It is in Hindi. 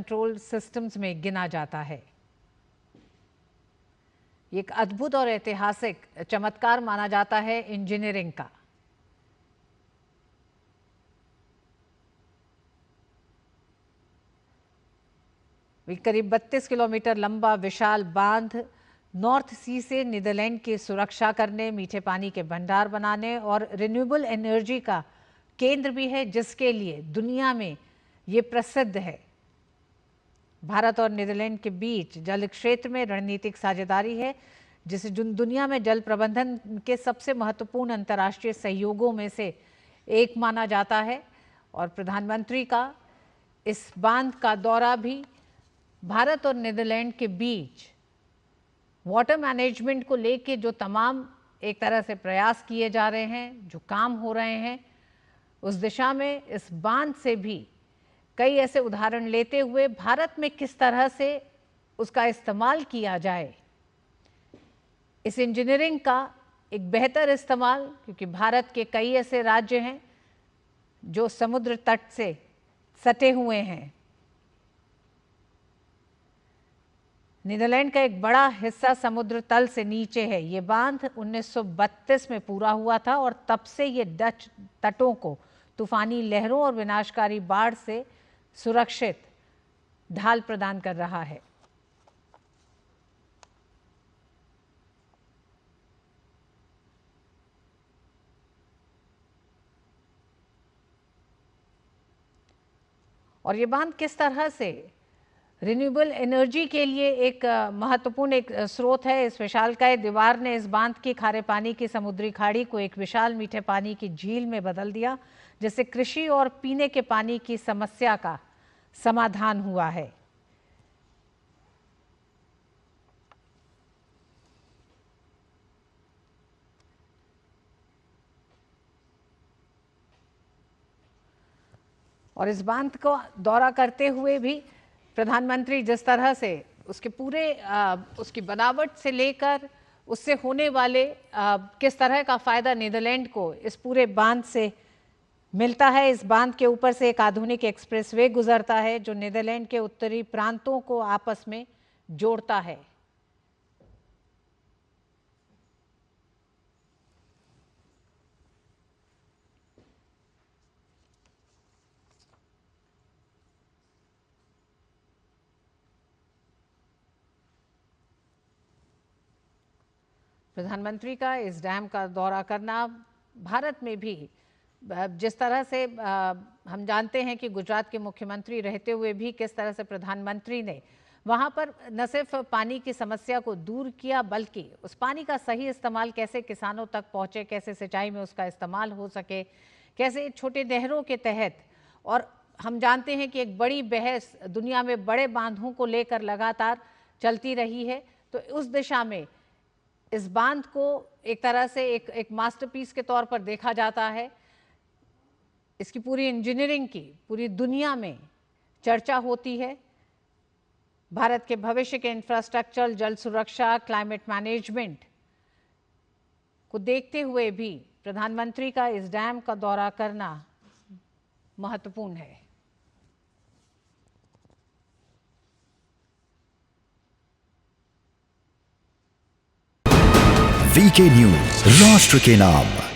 कंट्रोल सिस्टम्स में गिना जाता है। एक अद्भुत और ऐतिहासिक चमत्कार माना जाता है इंजीनियरिंग का। करीब 32 किलोमीटर लंबा विशाल बांध नॉर्थ सी से नीदरलैंड की सुरक्षा करने, मीठे पानी के भंडार बनाने और रिन्यूएबल एनर्जी का केंद्र भी है, जिसके लिए दुनिया में ये प्रसिद्ध है। भारत और नीदरलैंड के बीच जल क्षेत्र में रणनीतिक साझेदारी है, जिसे दुनिया में जल प्रबंधन के सबसे महत्वपूर्ण अंतर्राष्ट्रीय सहयोगों में से एक माना जाता है। और प्रधानमंत्री का इस बांध का दौरा भी भारत और नीदरलैंड के बीच वाटर मैनेजमेंट को लेके जो तमाम एक तरह से प्रयास किए जा रहे हैं, जो काम हो रहे हैं, उस दिशा में इस बांध से भी कई ऐसे उदाहरण लेते हुए भारत में किस तरह से उसका इस्तेमाल किया जाए, इस इंजीनियरिंग का एक बेहतर इस्तेमाल, क्योंकि भारत के कई ऐसे राज्य हैं जो समुद्र तट से सटे हुए हैं। नीदरलैंड का एक बड़ा हिस्सा समुद्र तल से नीचे है। ये बांध 1932 में पूरा हुआ था और तब से ये डच तटों को तूफानी लहरों और विनाशकारी बाढ़ से सुरक्षित ढाल प्रदान कर रहा है। और ये बांध किस तरह से रिन्यूएबल एनर्जी के लिए एक महत्वपूर्ण एक स्रोत है। इस विशालकाय दीवार ने इस बांध की खारे पानी की समुद्री खाड़ी को एक विशाल मीठे पानी की झील में बदल दिया, जिससे कृषि और पीने के पानी की समस्या का समाधान हुआ है। और इस बांध को दौरा करते हुए भी प्रधानमंत्री जिस तरह से उसके पूरे उसकी बनावट से लेकर उससे होने वाले किस तरह का फायदा नीदरलैंड को इस पूरे बांध से मिलता है। इस बांध के ऊपर से एक आधुनिक एक्सप्रेसवे गुजरता है जो नीदरलैंड के उत्तरी प्रांतों को आपस में जोड़ता है। प्रधानमंत्री का इस डैम का दौरा करना भारत में भी जिस तरह से हम जानते हैं कि गुजरात के मुख्यमंत्री रहते हुए भी किस तरह से प्रधानमंत्री ने वहाँ पर न सिर्फ पानी की समस्या को दूर किया, बल्कि उस पानी का सही इस्तेमाल कैसे किसानों तक पहुँचे, कैसे सिंचाई में उसका इस्तेमाल हो सके, कैसे छोटे नहरों के तहत। और हम जानते हैं कि एक बड़ी बहस दुनिया में बड़े बांधों को लेकर लगातार चलती रही है, तो उस दिशा में इस बांध को एक तरह से एक मास्टरपीस के तौर पर देखा जाता है। इसकी पूरी इंजीनियरिंग की पूरी दुनिया में चर्चा होती है। भारत के भविष्य के इंफ्रास्ट्रक्चर, जल सुरक्षा, क्लाइमेट मैनेजमेंट को देखते हुए भी प्रधानमंत्री का इस डैम का दौरा करना महत्वपूर्ण है। वीके न्यूज, राष्ट्र के नाम।